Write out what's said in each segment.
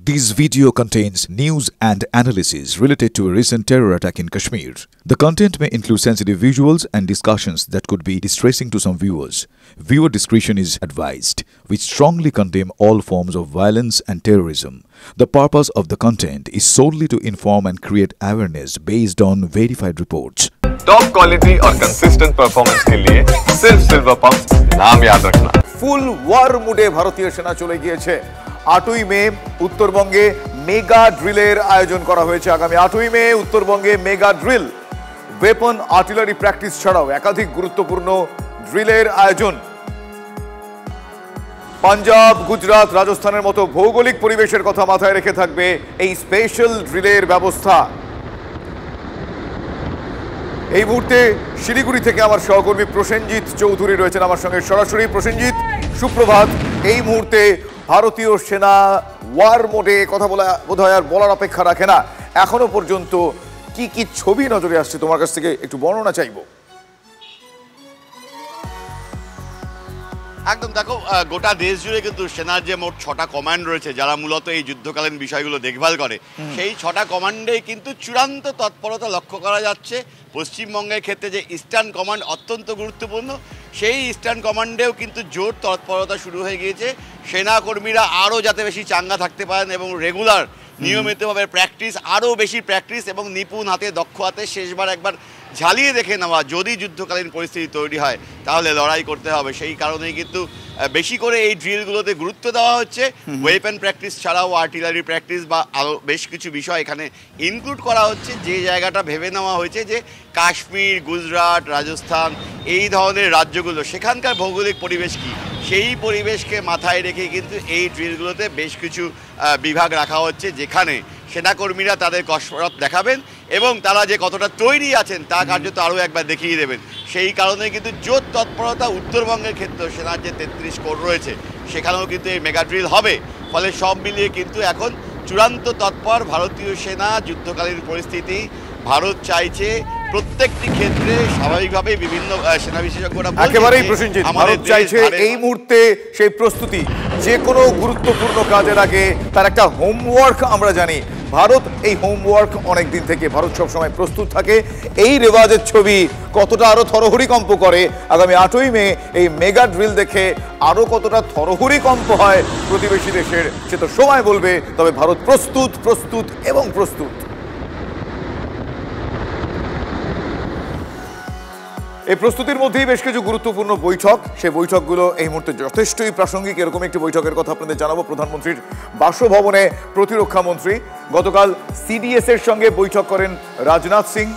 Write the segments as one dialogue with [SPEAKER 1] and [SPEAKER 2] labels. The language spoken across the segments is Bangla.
[SPEAKER 1] This video contains news and analysis related to a recent terror attack in Kashmir. The content may include sensitive visuals and discussions that could be distressing to some viewers. Viewer discretion is advised. We strongly condemn all forms of violence and terrorism. The purpose of the content is solely to inform and create awareness based on verified reports.
[SPEAKER 2] Top quality और कंसिस्टेंट परफॉर्मेंस के लिए सिर्फ सिल्वर पंप नाम याद रखना।
[SPEAKER 3] फुल वार मुडे भारतीय सेना चले গিয়েছে। 8ই মে উত্তরবঙ্গে মেগা ড্রিলের আয়োজন করা হয়েছে। আগামী 8ই মে উত্তরবঙ্গে mega drill, weapon artillery practice ছাড়াও একাধিক গুরুত্বপূর্ণ ড্রিলের আয়োজন। পাঞ্জাব, গুজরাট, রাজস্থানের মতো ভৌগোলিক পরিবেশের কথা মাথায় রেখে থাকবে এই স্পেশাল ড্রিলের ব্যবস্থা। এই মুহূর্তে শিলিগুড়ি থেকে আমার সহকর্মী প্রসেনজিৎ চৌধুরী রয়েছেন আমার সঙ্গে সরাসরি। প্রসেনজিৎ, সুপ্রভাত। এই মুহূর্তে ভারতীয় সেনা ওয়ার মোডে কথা বলা বোধহয় আর বলার অপেক্ষা রাখে না। এখনো পর্যন্ত কি কি ছবি নজরে আসছে তোমার কাছ থেকে একটু বর্ণনা চাইবো।
[SPEAKER 4] একদম, দেখো, গোটা দেশ জুড়ে কিন্তু সেনার যে মোট 6টা কমান্ড রয়েছে যারা মূলত এই যুদ্ধকালীন বিষয়গুলো দেখভাল করে, সেই 6টা কমান্ডেই কিন্তু চূড়ান্ত তৎপরতা লক্ষ্য করা যাচ্ছে। পশ্চিমবঙ্গের ক্ষেত্রে যে ইস্টার্ন কমান্ড অত্যন্ত গুরুত্বপূর্ণ, সেই ইস্টার্ন কমান্ডেও কিন্তু জোর তৎপরতা শুরু হয়ে গিয়েছে। সেনাকর্মীরা আরও যাতে বেশি চাঙ্গা থাকতে পারেন এবং রেগুলার নিয়মিতভাবে প্র্যাকটিস, আরও বেশি প্র্যাকটিস এবং নিপুণ হাতে, দক্ষ হাতে শেষবার একবার ঝালিয়ে দেখে নেওয়া, যদি যুদ্ধকালীন পরিস্থিতি তৈরি হয় তাহলে লড়াই করতে হবে। সেই কারণেই কিন্তু বেশি করে এই ড্রিলগুলোতে গুরুত্ব দেওয়া হচ্ছে। ওয়েপন প্র্যাকটিস ছাড়াও আর্টিলারি প্র্যাকটিস বা আরও বেশ কিছু বিষয় এখানে ইনক্লুড করা হচ্ছে। যে জায়গাটা ভেবে নেওয়া হয়েছে যে কাশ্মীর, গুজরাট, রাজস্থান এই ধরনের রাজ্যগুলো, সেখানকার ভৌগোলিক পরিবেশ কী, সেই পরিবেশকে মাথায় রেখে কিন্তু এই ড্রিলগুলোতে বেশ কিছু বিভাগ রাখা হচ্ছে, যেখানে সেনাকর্মীরা তাদের কসরত দেখাবেন এবং তারা যে কতটা তৈরি আছেন তা কার্যত আরও একবার দেখিয়ে দেবেন। সেই কারণে কিন্তু জোর তৎপরতা উত্তরবঙ্গের ক্ষেত্রেও সেনার যে 33 কোর রয়েছে সেখানেও কিন্তু এই মেগা ড্রিল হবে। ফলে সব মিলিয়ে কিন্তু এখন চূড়ান্ত তৎপর ভারতীয় সেনা। যুদ্ধকালীন পরিস্থিতি ভারত চাইছে প্রত্যেকটি ক্ষেত্রে স্বাভাবিকভাবে বিভিন্ন সেনা বিশেষজ্ঞরা
[SPEAKER 3] একেবারেই প্রসেনজিৎ, ভারত চাইছে এই মুহূর্তে সেই প্রস্তুতি। যে কোনো গুরুত্বপূর্ণ কাজের আগে তার একটা হোমওয়ার্ক আমরা জানি। ভারত এই হোমওয়ার্ক অনেক দিন থেকে, ভারত সবসময় প্রস্তুত থাকে। এই রেওয়াজের ছবি কতটা আরো থরহরিকম্প করে আগামী 8ই মে এই মেগা ড্রিল দেখে আরো কতটা থরহরিকম্প হয় প্রতিবেশী দেশের, সে তো সময় বলবে। তবে ভারত প্রস্তুত, প্রস্তুত এবং প্রস্তুত। এই প্রস্তুতির মধ্যেই বেশ কিছু গুরুত্বপূর্ণ বৈঠক, সেই বৈঠকগুলো এই মুহূর্তে যথেষ্টই প্রাসঙ্গিক। এরকম একটি বৈঠকের কথা আপনাদের জানাবো। প্রধানমন্ত্রীর বাসভবনে প্রতিরক্ষা মন্ত্রী গতকাল সিডিএস এর সঙ্গে বৈঠক করেন রাজনাথ সিং।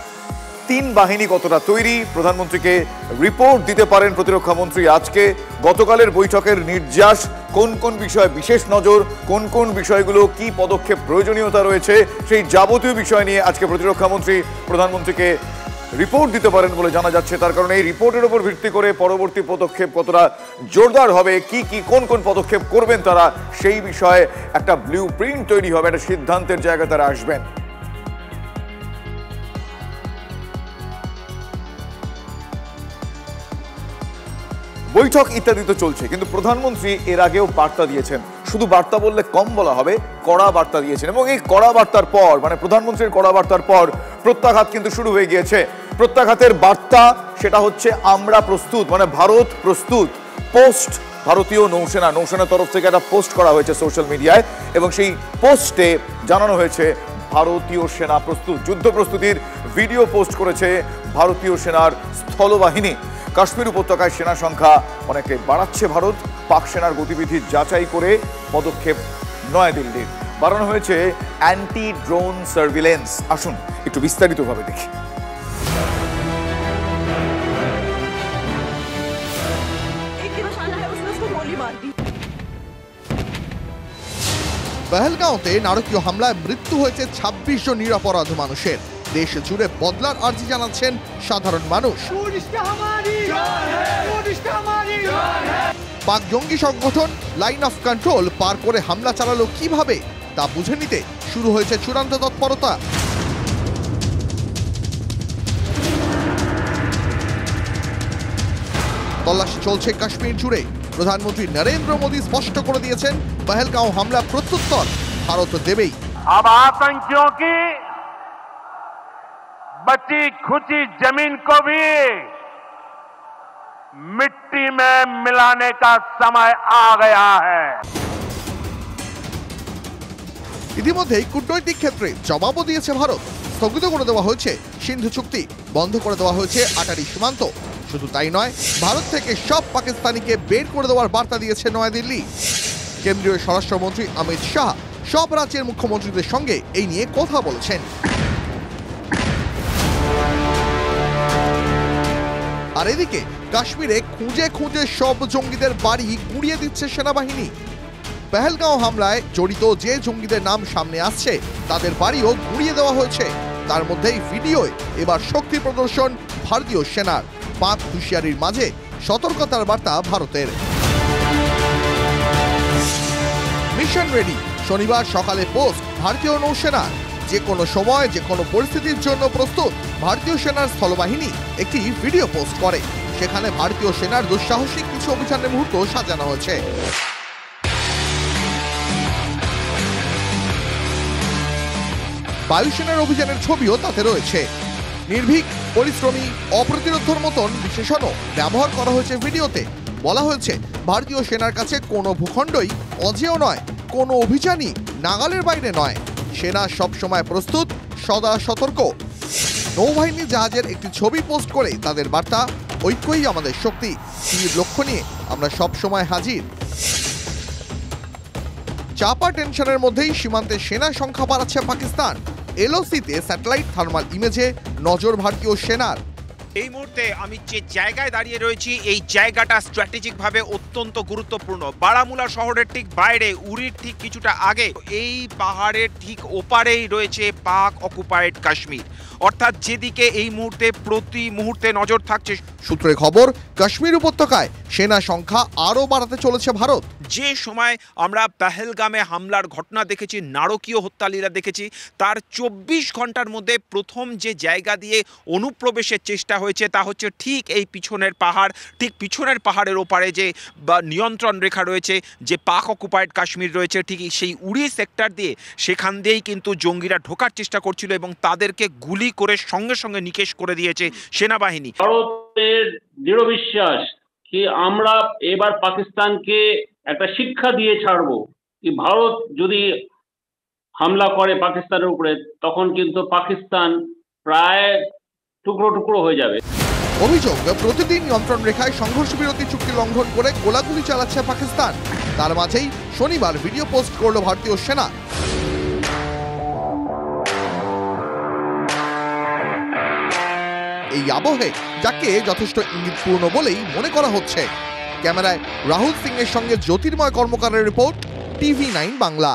[SPEAKER 3] 3 বাহিনী কতটা তৈরি, প্রধানমন্ত্রীকে রিপোর্ট দিতে পারেন প্রতিরক্ষা মন্ত্রী আজকে। গতকালের বৈঠকের নির্যাস, কোন কোন বিষয়ে বিশেষ নজর, কোন কোন বিষয়গুলো কি পদক্ষেপ প্রয়োজনীয়তা রয়েছে, সেই যাবতীয় বিষয় নিয়ে আজকে প্রতিরক্ষা মন্ত্রী প্রধানমন্ত্রীকে রিপোর্ট দিতে পারেন বলে জানা যাচ্ছে। তার কারণে এই রিপোর্টের উপর ভিত্তি করে পরবর্তী পদক্ষেপ কতটা জোরদার হবে, কি কোন কোন পদক্ষেপ করবেন তারা, সেই বিষয়ে একটা ব্লু প্রিন্ট তৈরি হবে, একটা সিদ্ধান্তের জায়গায় তারা আসবেন। বৈঠক ইত্যাদি তো চলছে, কিন্তু প্রধানমন্ত্রী এর আগেও বার্তা দিয়েছেন। শুধু বার্তা বললে কম বলা হবে, কড়া বার্তা দিয়েছেন। এবং এই কড়া বার্তার পর, মানে প্রধানমন্ত্রীর কড়া বার্তার পর প্রত্যাঘাত কিন্তু শুরু হয়ে গিয়েছে। প্রত্যাঘাতের বার্তা সেটা হচ্ছে আমরা প্রস্তুত, মানে ভারত প্রস্তুত। পোস্ট ভারতীয় নৌসেনার তরফ থেকে একটা পোস্ট করা হয়েছে সোশ্যাল মিডিয়ায়, এবং সেই পোস্টে জানানো হয়েছে ভারতীয় সেনা প্রস্তুত। যুদ্ধ প্রস্তুতির ভিডিও পোস্ট করেছে ভারতীয় সেনার স্থলবাহিনী। কাশ্মীর উপত্যকায় সেনা সংখ্যা অনেকটাই বাড়াচ্ছে ভারত। পাক সেনার গতিবিধি যাচাই করে পদক্ষেপ নয়াদিল্লির। বাড়ানো হয়েছে অ্যান্টি ড্রোন সার্ভিলেন্স। আসুন একটু বিস্তারিতভাবে দেখি।
[SPEAKER 5] পহেলগাঁওতে নারকীয় হামলায় মৃত্যু হয়েছে 26 জন নিরপরাধ মানুষের। দেশ জুড়ে বদলার আর্জি জানাচ্ছেন সাধারণ মানুষ। পাক জঙ্গি সংগঠন লাইন অফ কন্ট্রোল পার করে হামলা চালালো কিভাবে তা বুঝে নিতে শুরু হয়েছে চূড়ান্ত তৎপরতা। তল্লাশি চলছে কাশ্মীর জুড়ে। প্রধানমন্ত্রী নরেন্দ্র মোদী স্পষ্ট করে দিয়েছেন পহেলগাঁও হামলা প্রত্যুত্তর, ভারত দেবেই।
[SPEAKER 6] अब आतंकियों की बची खुची जमीन को भी मिट्टी में मिलाने का समय आ गया है।
[SPEAKER 5] ইতিমধ্যেই কূটনৈতিক ক্ষেত্রে জবাবও দিয়েছে ভারত। স্থগিত করে দেওয়া হয়েছে সিন্ধু চুক্তি, বন্ধ করে দেওয়া হয়েছে আটারি সীমান্ত। শুধু তাই নয়, ভারত থেকে সব পাকিস্তানিকে বের করে দেওয়ার বার্তা দিয়েছে নয়াদিল্লি। কেন্দ্রীয় স্বরাষ্ট্রমন্ত্রী অমিত শাহ সব রাজ্যের মুখ্যমন্ত্রীদের সঙ্গে এই নিয়ে কথা বলেছেন। আর এদিকে কাশ্মীরে খুঁজে খুঁজে সব জঙ্গিদের বাড়ি গুঁড়িয়ে দিচ্ছে সেনাবাহিনী। পেহেলগাঁও হামলায় জড়িত যে জঙ্গিদের নাম সামনে আসছে তাদের বাড়িও গুঁড়িয়ে দেওয়া হয়েছে। তার মধ্যেই ভিডিওয় এবার শক্তি প্রদর্শন ভারতীয় সেনার। পাক হুঁশিয়ারির মাঝে সতর্কতার বার্তা ভারতের। মিশন রেডি শনিবার সকালে পোস্ট ভারতীয় নৌসেনার। যে কোনো সময় যে কোনো পরিস্থিতির জন্য প্রস্তুত ভারতীয় সেনার স্থলবাহিনী একটি ভিডিও পোস্ট করে। সেখানে ভারতীয় সেনার দুঃসাহসিক কিছু অভিযানের মুহূর্ত সাজানো হয়েছে। বায়ুসেনার অভিযানের ছবিও তাতে রয়েছে। নির্ভীক, পরিশ্রমী, অপ্রতিরোধ্যর মতন বিশেষণও ব্যবহার করা হয়েছে ভিডিওতে। বলা হয়েছে ভারতীয় সেনার কাছে কোনো ভূখণ্ডই অজেয় নয়, কোনো অভিযানই নাগালের বাইরে নয়। সেনা সবসময় প্রস্তুত, সদা সতর্ক। নৌবাহিনী জাহাজের একটি ছবি পোস্ট করে তাদের বার্তা, ঐক্যই আমাদের শক্তি, তীর লক্ষ্য নিয়ে আমরা সবসময় হাজির। চাপা টেনশনের মধ্যেই সীমান্তে সেনা সংখ্যা বাড়াচ্ছে পাকিস্তান। এলওসিতে স্যাটেলাইট থার্মাল ইমেজে নজর ভারতীয় সেনার।
[SPEAKER 7] এই মুহূর্তে আমি যে জায়গায় দাঁড়িয়ে রয়েছি এই জায়গাটা স্ট্র্যাটেজিকভাবে অত্যন্ত গুরুত্বপূর্ণ। বারামুলা শহরের ঠিক বাইরে, উরির ঠিক কিছুটা আগে, এই পাহাড়ের ঠিক ওপারেই রয়েছে পাক অকুপায়েড কাশ্মীর, অর্থাৎ যেদিকে এই মুহূর্তে প্রতি মুহূর্তে নজর থাকছে।
[SPEAKER 5] সূত্রে খবর, কাশ্মীর উপত্যকায় সেনা সংখ্যা আরও বাড়াতে চলেছে ভারত।
[SPEAKER 7] যে সময় আমরা পেহেলগামে হামলার ঘটনা দেখেছি, নারকীয় হত্যালীলা দেখেছি, তার 24 ঘন্টার মধ্যে প্রথম যে জায়গা দিয়ে অনুপ্রবেশের চেষ্টা হয়েছে তা হচ্ছে ঠিক এই পিছনের পাহাড়। ঠিক পিছনের পাহাড়ের ওপারে যে নিয়ন্ত্রণ রেখা রয়েছে, যে পাক অকুপায়েড কাশ্মীর রয়েছে, ঠিক সেই উড়ি সেক্টর দিয়ে সেখান দিয়েই কিন্তু জঙ্গিরা ঢোকার চেষ্টা করছিল এবং তাদেরকে গুলি করে সঙ্গে সঙ্গে নিকেশ করে দিয়েছে সেনাবাহিনী।
[SPEAKER 8] ভারতের দৃঢ় বিশ্বাস কি আমরা এবার পাকিস্তানকে একটা শিক্ষা দিয়ে ছাড়বো। কি ভারত যদি হামলা করে পাকিস্তানের উপরে, তখন কিন্তু পাকিস্তান প্রায় টুকরো টুকরো হয়ে যাবে।
[SPEAKER 5] অভিযোগ, প্রতিদিন নিয়ন্ত্রণ রেখায় সংঘর্ষ বিরতি চুক্তি লঙ্ঘন করে গোলাগুলি চালাচ্ছে পাকিস্তান। তার মাঝেই শনিবার ভিডিও পোস্ট করল ভারতীয় সেনা। এই আবহে যাকে যথেষ্ট ইঙ্গিতপূর্ণ বলেই মনে করা হচ্ছে। ক্যামেরায় রাহুল সিং এর সঙ্গে জ্যোতির্ময় কর্মকারের রিপোর্ট, TV9 বাংলা।